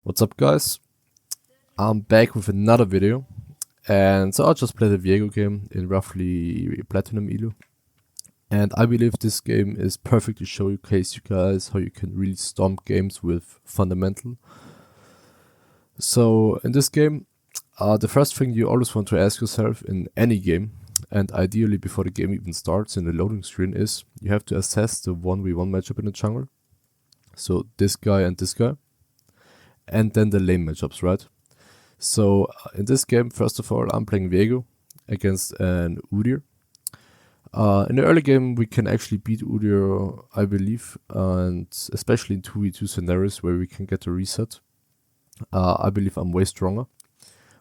What's up, guys? I'm back with another video, and so I just played a Viego game in roughly Platinum Elo, and I believe this game is perfect to showcase you guys how you can really stomp games with fundamental. So in this game, the first thing you always want to ask yourself in any game, and ideally before the game even starts in the loading screen, is you have to assess the 1v1 matchup in the jungle. So this guy and this guy. And then the lane matchups, right? So in this game, first of all, I'm playing Viego against an Udyr. In the early game, we can actually beat Udyr, I believe, and especially in 2v2 scenarios where we can get a reset. I believe I'm way stronger.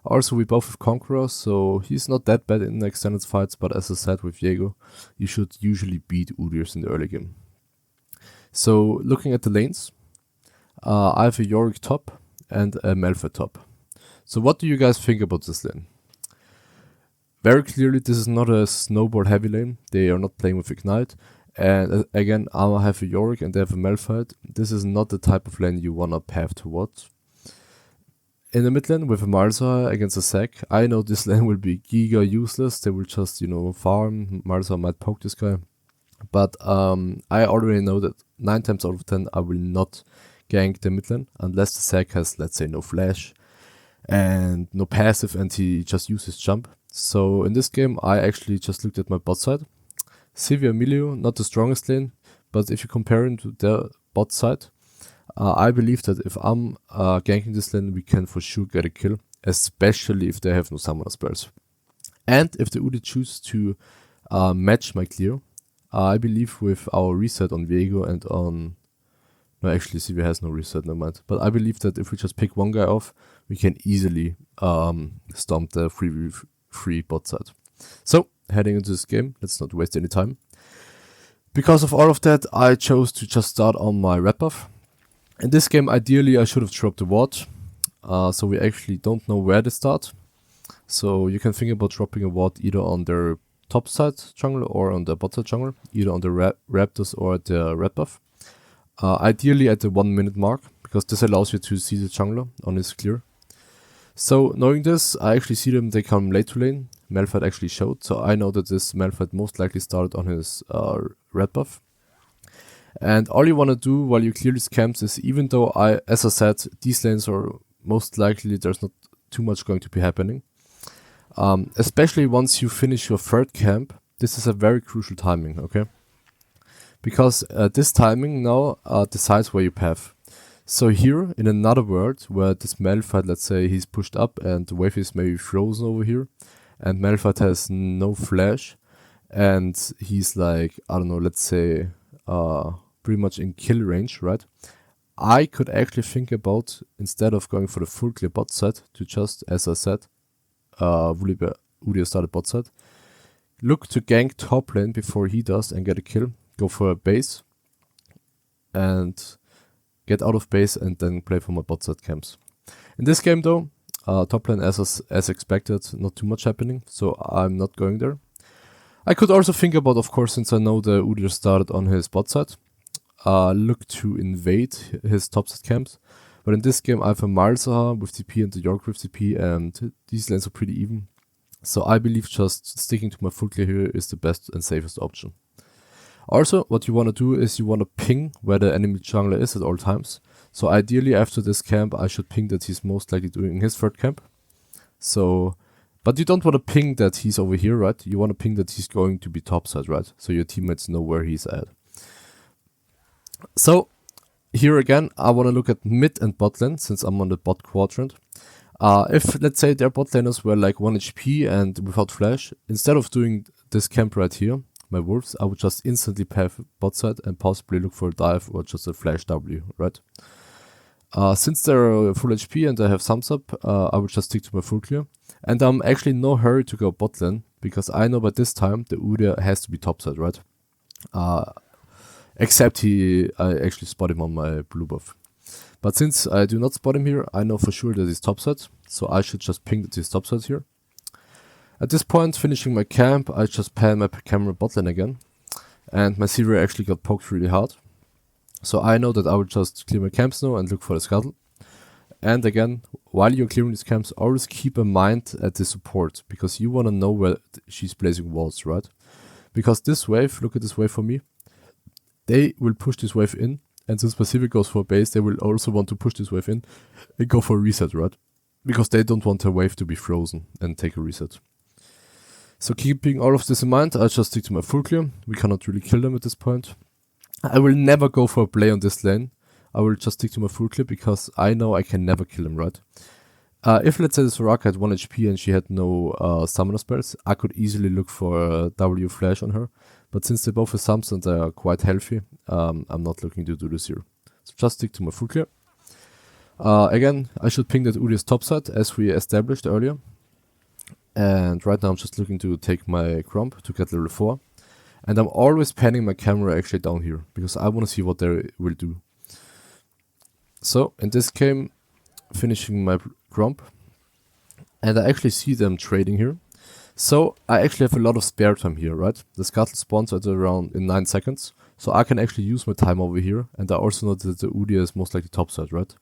Also, we both have Conqueror, so he's not that bad in extended fights, but as I said with Viego, you should usually beat Udyrs in the early game. So looking at the lanes, I have a Yorick top and a Malphite top. So what do you guys think about this lane? Very clearly, this is not a snowball heavy lane. They are not playing with Ignite. And again, I have a Yorick and they have a Malphite. This is not the type of lane you wanna path towards. In the mid lane with a Malzahar against a Zac, I know this lane will be giga useless. They will just, farm. Malzahar might poke this guy. But I already know that 9 times out of 10 I will not gank the mid lane unless the Zac has, let's say, no flash and no passive and he just uses jump. So in this game I actually just looked at my bot side. Sivir Emilio, not the strongest lane, but if you compare him to their bot side, I believe that if I'm ganking this lane we can for sure get a kill, especially if they have no summoner spells. And if the Udyr choose to match my clear, I believe with our reset on Viego and on... No, actually, Sivir has no reset, no mind. But I believe that if we just pick one guy off, we can easily stomp the free bot side. So, heading into this game, let's not waste any time. Because of all of that, I chose to just start on my red buff. In this game, ideally, I should have dropped the ward. So we actually don't know where to start. So you can think about dropping a ward either on their top side jungle or on the bot side jungle. Either on the Raptors or the red buff. Ideally at the 1 minute mark, because this allows you to see the jungler on his clear. So knowing this, I actually see them, they come late to lane. Malphite actually showed, so I know that this Malphite most likely started on his red buff. And all you want to do while you clear these camps is, even though as I said, these lanes are most likely there's not too much going to be happening. Especially once you finish your third camp, this is a very crucial timing, okay? Because this timing now decides where you path. So here, in another world, where this Malphite, let's say he's pushed up and the wave is maybe frozen over here, and Malphite has no flash, and he's like, I don't know, let's say, pretty much in kill range, right? I could actually think about, instead of going for the Fullclear bot side, to just, as I said, Udyr started bot side, look to gank top lane before he does and get a kill. Go for a base and get out of base and then play for my bot side camps. In this game though, top lane as expected, not too much happening, so I'm not going there. I could also think about, of course, since I know the Udyr started on his bot side, look to invade his top side camps. But in this game I have a Malzahar with TP and the Yorick with TP, and these lanes are pretty even. So I believe just sticking to my Fullclear here is the best and safest option. Also, what you want to do is you want to ping where the enemy jungler is at all times. So ideally after this camp I should ping that he's most likely doing his third camp. So, but you don't want to ping that he's over here, right? You want to ping that he's going to be topside, right? So your teammates know where he's at. So, here again I want to look at mid and bot lane since I'm on the bot quadrant. If, let's say, their bot laners were like 1 HP and without flash, instead of doing this camp right here, my wolves, I would just instantly path bot side and possibly look for a dive or just a flash W, right? Since they're full HP and I have thumbs up, I would just stick to my full clear. And I'm actually in no hurry to go bot lane, because I know by this time the Udyr has to be topside, right? Except I actually spot him on my blue buff. But since I do not spot him here, I know for sure that he's topside, so I should just ping that he's topside here. At this point, finishing my camp, I just pan my camera botlane again, and my Sivir actually got poked really hard. So I know that I will just clear my camps now and look for the scuttle. And again, while you're clearing these camps, always keep in mind at the support, because you want to know where she's placing walls, right? Because this wave, look at this wave for me, they will push this wave in, and since Pacific goes for a base, they will also want to push this wave in and go for a reset, right? Because they don't want a wave to be frozen and take a reset. So keeping all of this in mind, I'll just stick to my full clear. We cannot really kill them at this point. I will never go for a play on this lane. I will just stick to my full clear because I know I can never kill him, right? If let's say the Soraka had 1 HP and she had no summoner spells, I could easily look for a W flash on her. But since they both have sums and they are quite healthy, I'm not looking to do this here. So just stick to my full clear. Again, I should ping that Udyr's topside as we established earlier. And right now I'm just looking to take my crump to get level 4. And I'm always panning my camera actually down here, because I want to see what they will do. So in this game, finishing my crump. And I actually see them trading here. So I actually have a lot of spare time here, right? The scuttle spawns at around in 9 seconds. So I can actually use my time over here. And I also know that the Udyr is most likely topside, right?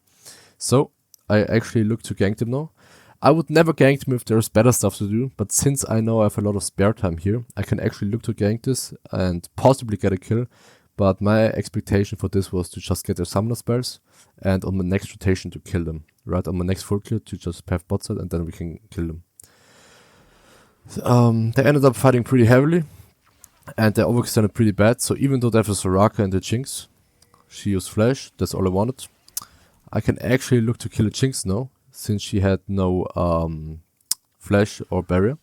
So I actually look to gank them now. I would never gank them if there's better stuff to do, but since I know I have a lot of spare time here, I can actually look to gank this and possibly get a kill. But my expectation for this was to just get their summoner spells and on my next rotation to kill them, right? On my next full clear to just path Botside and then we can kill them. They ended up fighting pretty heavily and they overextended pretty bad. So even though they have a Soraka and the Jinx, she used flash, that's all I wanted. I can actually look to kill a Jinx now, since she had no flash or barrier.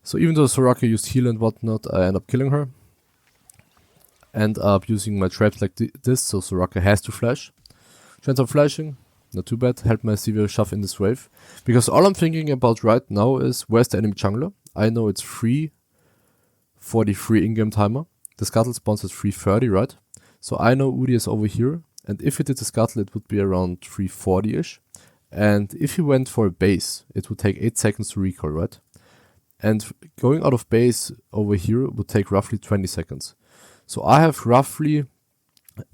So even though Soraka used heal and whatnot, I end up killing her. End up using my traps like this, so Soraka has to flash. She ends up flashing, not too bad, help my severe shove in this wave. Because all I'm thinking about right now is, where's the enemy jungler? I know it's 3:43 in-game timer. The scuttle spawns at 3:30, right? So I know Udyr is over here. And if he did the scuttle, it would be around 3:40-ish. And if he went for a base, it would take 8 seconds to recall, right? And going out of base over here would take roughly 20 seconds. So I have roughly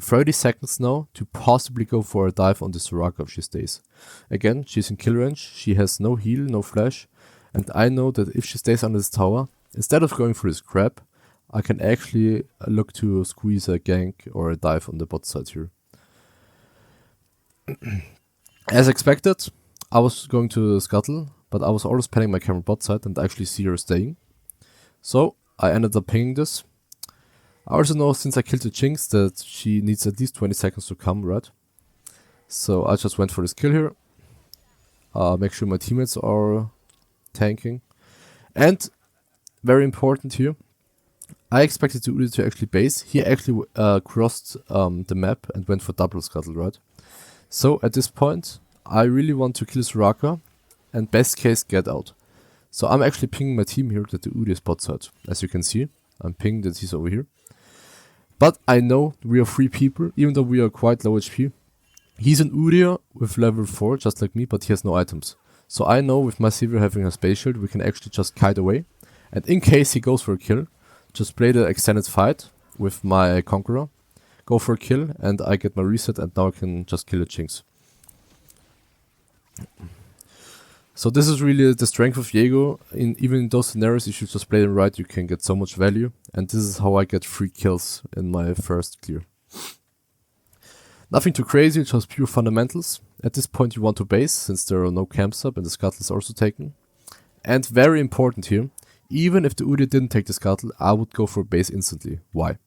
30 seconds now to possibly go for a dive on the Soraka if she stays. Again, she's in kill range, she has no heal, no flash. And I know that if she stays under this tower, instead of going for this grab, I can actually look to squeeze a gank or a dive on the bot side here. As expected, I was going to scuttle, but I was always panning my camera bot side and actually see her staying. So I ended up pinging this. I also know since I killed the Jinx that she needs at least 20 seconds to come, right? So I just went for this kill here. Make sure my teammates are tanking. And very important here, I expected Udyr to actually base. He actually crossed the map and went for double scuttle, right? So at this point, I really want to kill Soraka and best case get out. So I'm actually pinging my team here that the Udyr is bot side. As you can see, I'm pinging that he's over here. But I know we are 3 people, even though we are quite low HP. He's an Udyr with level 4, just like me, but he has no items. So I know with my Sivir having a space shield, we can actually just kite away. And in case he goes for a kill, just play the extended fight with my Conqueror. Go for a kill and I get my reset and now I can just kill a Jinx. So this is really the strength of Viego. Even in those scenarios, if you just play them right, you can get so much value. And this is how I get 3 kills in my first clear. Nothing too crazy, just pure fundamentals. At this point you want to base, since there are no camps up and the scuttle is also taken. And very important here, even if the Udyr didn't take the scuttle, I would go for base instantly. Why?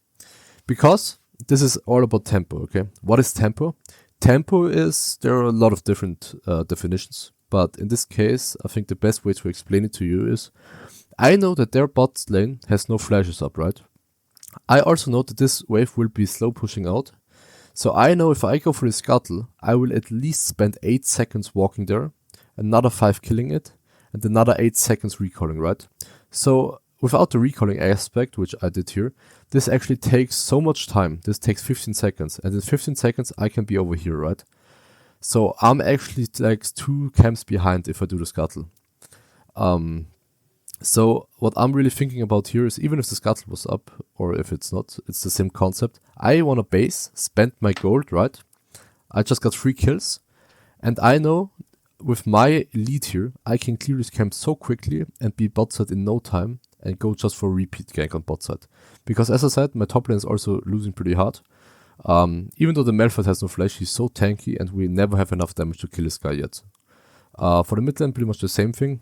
Because this is all about tempo, okay? What is tempo? Tempo is, there are a lot of different definitions, but in this case, I think the best way to explain it to you is, I know that their bot lane has no flashes up, right? I also know that this wave will be slow pushing out, so I know if I go for the scuttle, I will at least spend 8 seconds walking there, another 5 killing it, and another 8 seconds recalling, right? So without the recalling aspect, which I did here, this actually takes so much time. This takes 15 seconds. And in 15 seconds, I can be over here, right? So I'm actually like 2 camps behind if I do the scuttle. So what I'm really thinking about here is, even if the scuttle was up, or if it's not, it's the same concept. I want to base, spend my gold, right? I just got 3 kills. And I know with my lead here, I can clear this camp so quickly and be botside in no time and go just for a repeat gank on botside. Because as I said, my top lane is also losing pretty hard. Even though the Malphite has no flash, he's so tanky and we never have enough damage to kill this guy yet. For the mid lane, pretty much the same thing.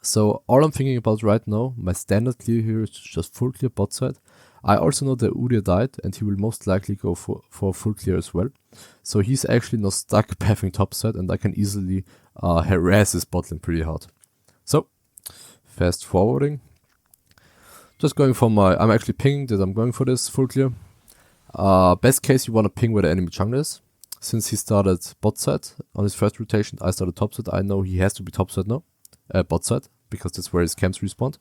So all I'm thinking about right now, my standard clear here is just full clear bot side. I also know that Udyr died and he will most likely go for full clear as well. So he's actually not stuck pathing top side and I can easily harass his bot lane pretty hard. So, fast forwarding. Just going for I'm actually pinging that I'm going for this full clear. Best case you want to ping where the enemy jungler is. Since he started bot side on his first rotation, I started top side. I know he has to be top side now. Bot side, because that's where his camps respawn.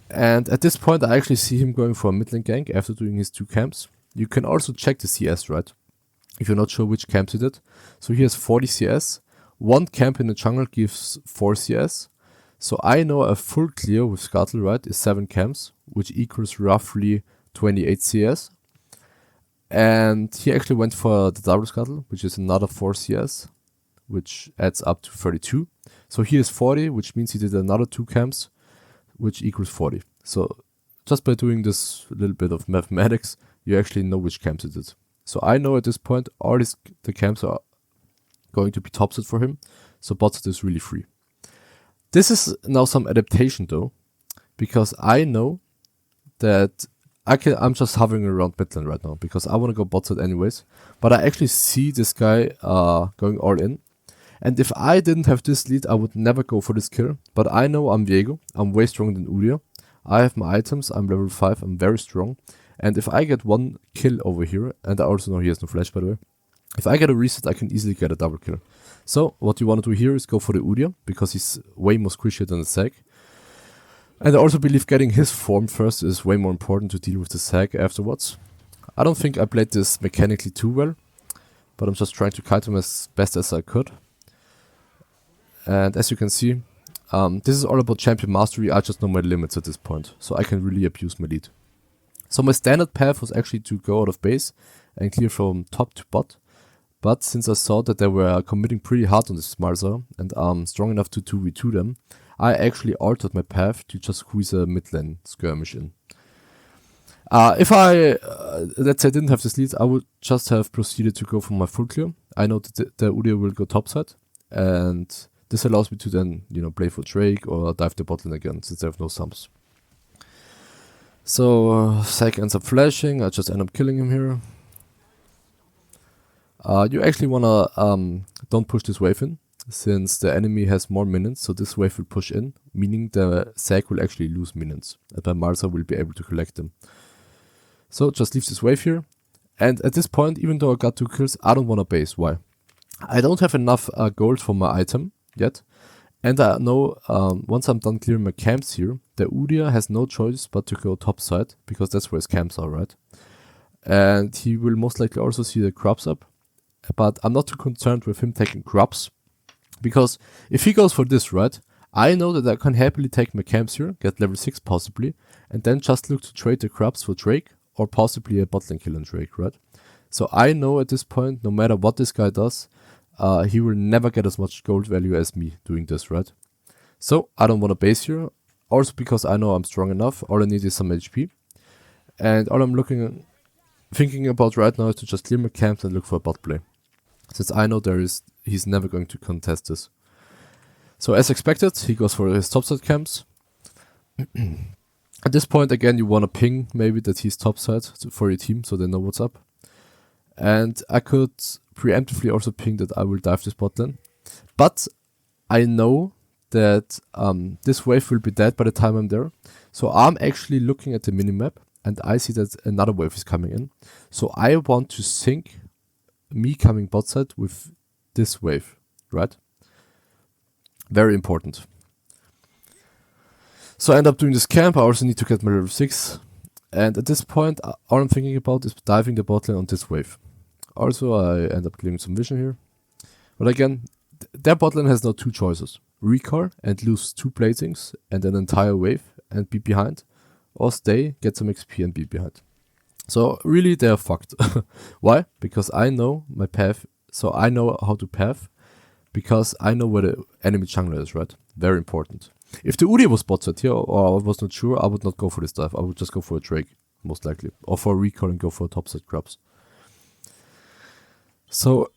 And at this point I actually see him going for a mid lane gank after doing his 2 camps. You can also check the CS, right? If you're not sure which camps he did. So he has 40 CS. 1 camp in the jungle gives 4 CS. So I know a full clear with Scuttle, right, is 7 camps, which equals roughly 28 CS. And he actually went for the double Scuttle, which is another 4 CS, which adds up to 32. So he is 40, which means he did another 2 camps, which equals 40. So just by doing this little bit of mathematics, you actually know which camps he did. So I know at this point all the camps are going to be topside for him. So botside is really free. This is now some adaptation though, because I know that I'm just hovering around midlane right now because I want to go botside anyways. But I actually see this guy going all in. And if I didn't have this lead, I would never go for this kill. But I know I'm Viego. I'm way stronger than Udyr. I have my items. I'm level 5. I'm very strong. And if I get 1 kill over here, and I also know he has no flash by the way. If I get a reset, I can easily get a double kill. So what you want to do here is go for the Udyr, because he's way more squishy than the Sag. And I also believe getting his form first is way more important to deal with the Sag afterwards. I don't think I played this mechanically too well, but I'm just trying to kite him as best as I could. And as you can see, this is all about champion mastery. I just know my limits at this point, so I can really abuse my lead. So my standard path was actually to go out of base and clear from top to bot. But since I saw that they were committing pretty hard on this Marza and I'm strong enough to 2v2 them, I actually altered my path to just squeeze a mid lane skirmish in. If I, let's say, didn't have this lead, I would just have proceeded to go for my full clear. I know that the Udyr will go topside, and this allows me to then, play for Drake or dive the botlane again, since I have no sums. So, Sag ends up flashing, I just end up killing him here. You actually wanna, don't push this wave in, since the enemy has more minions, so this wave will push in, meaning the Sag will actually lose minions, and then Marza will be able to collect them. So just leave this wave here, and at this point, even though I got 2 kills, I don't wanna base. Why? I don't have enough gold for my item yet, and I know once I'm done clearing my camps here, the Udyr has no choice but to go topside, because that's where his camps are, right? And he will most likely also see the crops up, but I'm not too concerned with him taking crops, because if he goes for this, right, I know that I can happily take my camps here, get level 6 possibly, and then just look to trade the crops for Drake, or possibly a botlane kill on Drake, right? So I know at this point, no matter what this guy does, he will never get as much gold value as me doing this, right? So I don't want to base here, also because I know I'm strong enough. All I need is some HP, and all I'm thinking about right now is to just clear my camps and look for a bot play, since I know he's never going to contest this. So as expected, he goes for his topside camps. At this point, again, you want to ping maybe that he's topside for your team, so they know what's up. And I could preemptively also ping that I will dive this bot lane. But I know that this wave will be dead by the time I'm there. So I'm actually looking at the minimap, and I see that another wave is coming in. So I want to sync me coming bot side with this wave, right? Very important. So I end up doing this camp. I also need to get my level 6. And at this point, all I'm thinking about is diving the bot lane on this wave. Also, I end up clearing some vision here. But again, their bot lane has now 2 choices. Recall and lose 2 platings and an entire wave and be behind. Or stay, get some XP and be behind. So really, they're fucked. Why? Because I know my path so I know how to path, because I know where the enemy jungler is, right? Very important. If the Udyr was botside here, or I was not sure, I would not go for this dive. I would just go for a Drake, most likely. Or for a recall and go for a topside grabs. So,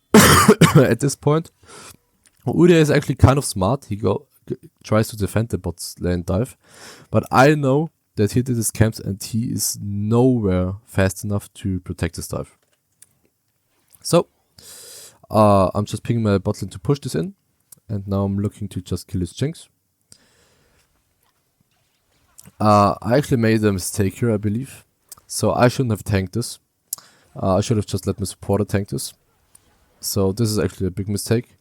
at this point, Udyr is actually kind of smart. He tries to defend the bot lane dive. But I know that he did his camps and he is nowhere fast enough to protect his dive. So, I'm just pinging my bot lane to push this in. And now I'm looking to just kill his Jinx. I actually made a mistake here, I believe. So I shouldn't have tanked this. I should have just let my supporter tank this. So this is actually a big mistake.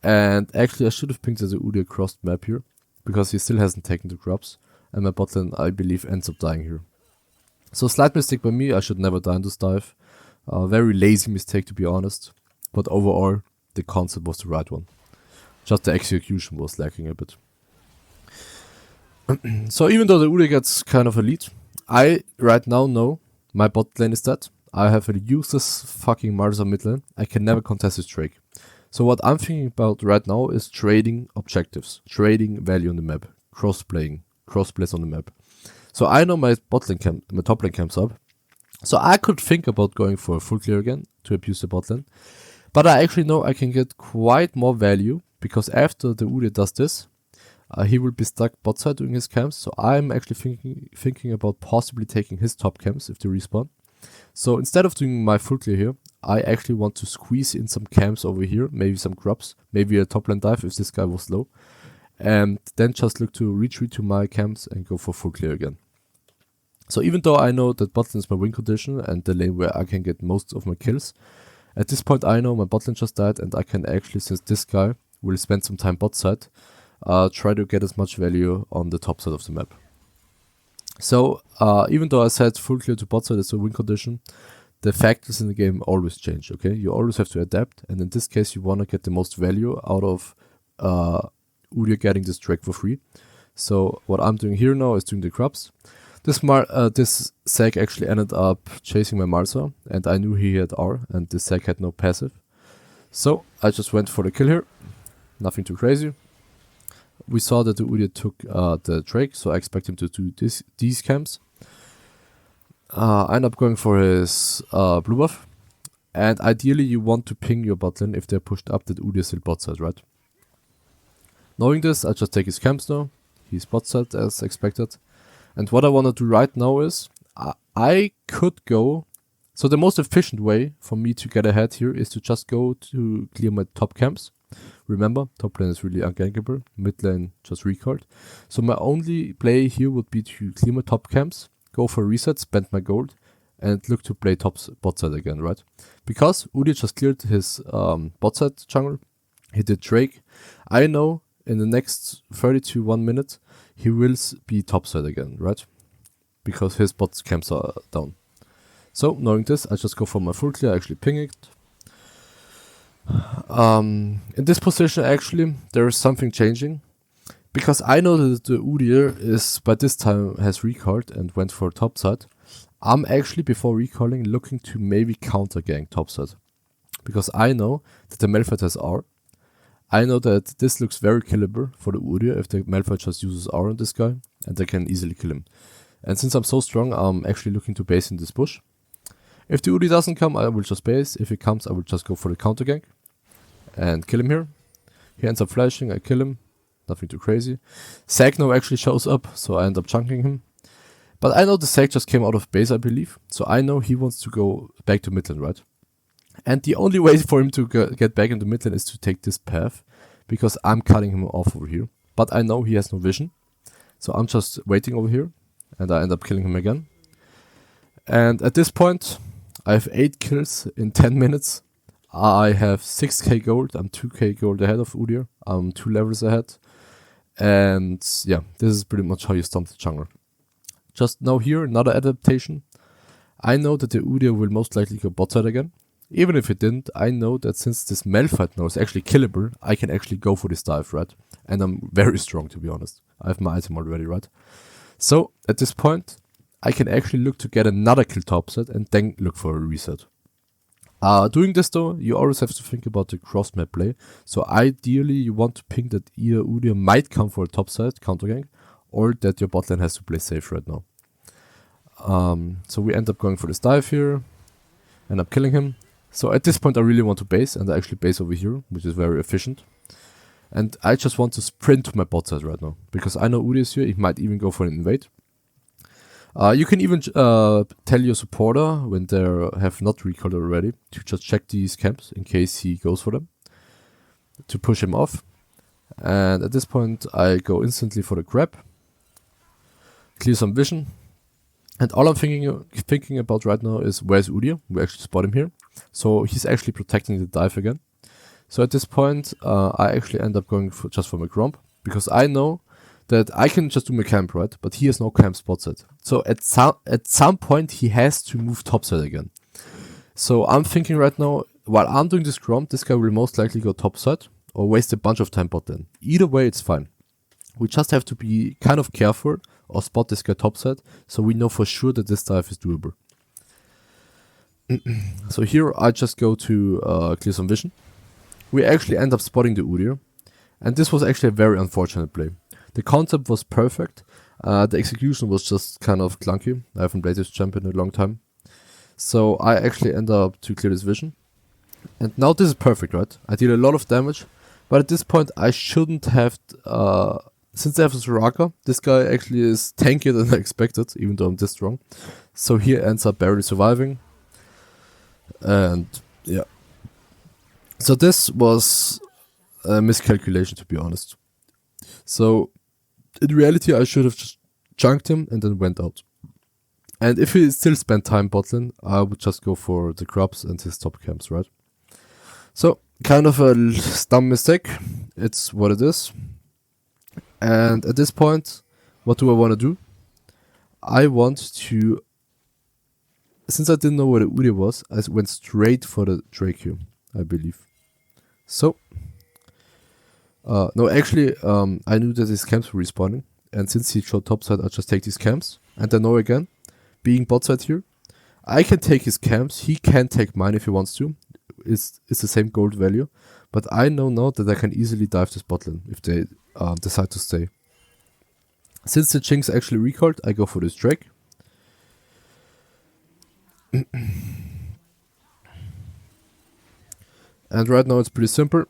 And actually I should have pinged the Udyr crossed map here, because he still hasn't taken the grubs. And my bot lane, I believe, ends up dying here. So slight mistake by me, I should never die in this dive. Very lazy mistake, to be honest. But overall, the concept was the right one. Just the execution was lacking a bit. So even though the Udyr gets kind of a lead, I right now know my bot lane is dead. I have a useless fucking Marza mid lane. I can never contest his Drake. So what I'm thinking about right now is trading objectives, trading value on the map, cross-plays on the map. So I know my my top lane camps up. So I could think about going for a Fullclear again to abuse the bot lane. But I actually know I can get quite more value, because after the Udyr does this, he will be stuck botside doing his camps. So I'm actually thinking about possibly taking his top camps if they respawn. So instead of doing my Fullclear here, I actually want to squeeze in some camps over here, maybe some grubs, maybe a top lane dive if this guy was low. And then just look to retreat to my camps and go for Fullclear again. So even though I know that botlane is my win condition and the lane where I can get most of my kills, at this point I know my botlane just died and I can actually, since this guy will spend some time bot side, try to get as much value on the top side of the map. So even though I said Fullclear to bot side is a win condition, the factors in the game always change, okay? You always have to adapt, and in this case you want to get the most value out of Udyr getting this Drake for free. So what I'm doing here now is doing the grubs. This Zag actually ended up chasing my Marsa, and I knew he had R, and this Zag had no passive. So I just went for the kill here, nothing too crazy. We saw that the Udyr took the Drake, so I expect him to do these camps. I end up going for his blue buff, and ideally you want to ping your bot lane if they're pushed up that Udyr is still bot side, right? Knowing this, I just take his camps now. He's bot side as expected. And what I want to do right now is, I could go... So the most efficient way for me to get ahead here is to just go to clear my top camps. Remember, top lane is really ungankable, mid lane just recalled. So my only play here would be to clear my top camps, go for a reset, spend my gold, and look to play bot side again, right? Because Udyr just cleared his bot side jungle, he did Drake. I know in the next 30 to 1 minute, he will be topside again, right? Because his bot camps are down. So, knowing this, I just go for my Fullclear, actually ping it. In this position, actually, there is something changing. Because I know that the Udyr is, by this time, has recalled and went for topside. I'm actually, before recalling, looking to maybe counter gank topside. Because I know that the Malphite has R. I know that this looks very killable for the Udyr if the Malphite just uses R on this guy, and they can easily kill him. And since I'm so strong, I'm actually looking to base in this bush. If the Udyr doesn't come, I will just base. If it comes, I will just go for the counter gank and kill him here. He ends up flashing, I kill him. Nothing too crazy. Zag now actually shows up, so I end up chunking him. But I know the Zag just came out of base, I believe. So I know he wants to go back to mid lane, right? And the only way for him to get back into mid lane is to take this path, because I'm cutting him off over here. But I know he has no vision, so I'm just waiting over here, and I end up killing him again. And at this point, I have 8 kills in 10 minutes. I have 6k gold, I'm 2k gold ahead of Udyr, I'm 2 levels ahead. And yeah, this is pretty much how you stomp the jungle. Just now here, another adaptation. I know that the Udyr will most likely go bot side again. Even if it didn't, I know that since this Malphite now is actually killable, I can actually go for this dive, right? And I'm very strong, to be honest. I have my item already, right? So, at this point, I can actually look to get another kill topside and then look for a reset. Doing this though, you always have to think about the cross map play. So ideally, you want to ping that either Udyr might come for a topside counter gank, or that your bot lane has to play safe right now. So we end up going for this dive here, end up killing him. So at this point, I really want to base, and I actually base over here, which is very efficient. And I just want to sprint to my bot side right now, because I know Udyr is here. He might even go for an invade. You can even tell your supporter when they have not recalled already to just check these camps in case he goes for them, to push him off. And at this point I go instantly for the grab, clear some vision, and all I'm thinking about right now is where's Udyr. We actually spot him here, so he's actually protecting the dive again. So at this point I actually end up going just for my gromp, because I know that I can just do my camp, right? But he has no camp spot set. So at some point he has to move topside again. So I'm thinking right now, while I'm doing this gromp, this guy will most likely go topside or waste a bunch of time bot lane. Either way, it's fine. We just have to be kind of careful or spot this guy topside, so we know for sure that this dive is doable. So here I just go to clear some vision. We actually end up spotting the Udyr, and this was actually a very unfortunate play. The concept was perfect, the execution was just kind of clunky. I haven't played this champion in a long time. So I actually end up to clear this vision. And now this is perfect, right? I deal a lot of damage, but at this point I shouldn't have, since I have a Soraka, this guy actually is tankier than I expected, even though I'm this strong. So he ends up barely surviving. And yeah. So this was a miscalculation, to be honest. So in reality, I should have just chunked him and then went out. And if he still spent time bot lane, I would just go for the crops and his top camps, right? So, kind of a dumb mistake. It's what it is. And at this point, what do I want to do? I want to... Since I didn't know where the Udyr was, I went straight for the Drake here, I believe. So... no, actually, I knew that his camps were respawning, and since he showed topside, I just take these camps, and I know again, being botside here, I can take his camps, he can take mine if he wants to, it's the same gold value, but I know now that I can easily dive this bot lane if they decide to stay. Since the Jinx actually recalled, I go for this Drake. And right now it's pretty simple.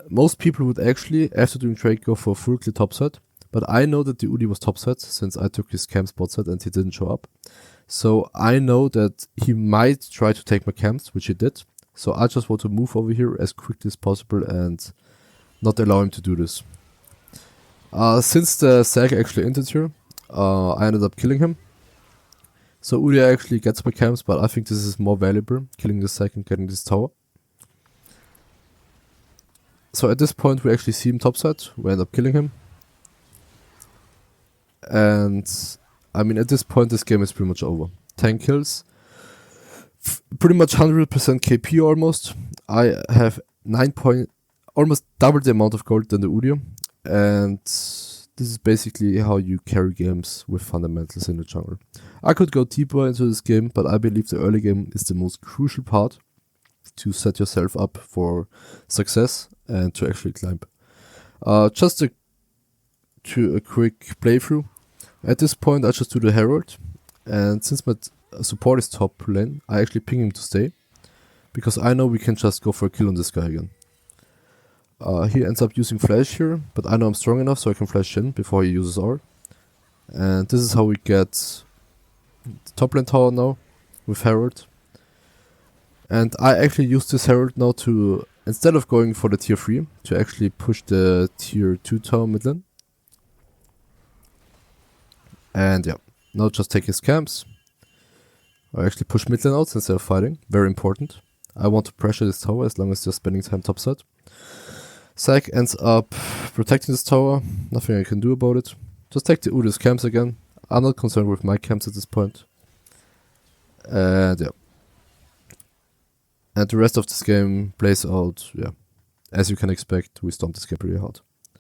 Most people would actually, after doing Drake, go for Fullclear topside, but I know that the Udyr was topside since I took his camp spot side and he didn't show up. So I know that he might try to take my camps, which he did. So I just want to move over here as quickly as possible and not allow him to do this. Since the Sag actually entered here, I ended up killing him. So Udyr actually gets my camps, but I think this is more valuable, killing the Sag and getting this tower. So at this point we actually see him topside, we end up killing him. And I mean, at this point this game is pretty much over. 10 kills, pretty much 100% KP almost. I have almost double the amount of gold than the Udyr. And this is basically how you carry games with fundamentals in the jungle. I could go deeper into this game, but I believe the early game is the most crucial part to set yourself up for success and to actually climb. Just a quick playthrough. At this point I just do the Herald, and since my support is top lane, I actually ping him to stay, because I know we can just go for a kill on this guy again. He ends up using flash here, but I know I'm strong enough so I can flash in before he uses R. And this is how we get the top lane tower now with Herald. And I actually use this Herald now to, instead of going for the tier 3, to actually push the tier 2 tower mid lane. And yeah, now just take his camps. I actually push mid lane out instead of fighting, very important. I want to pressure this tower as long as they're spending time topside. Sag ends up protecting this tower, nothing I can do about it. Just take the Udyr's camps again. I'm not concerned with my camps at this point. And yeah. And the rest of this game plays out, yeah, as you can expect, we stomped this game pretty hard.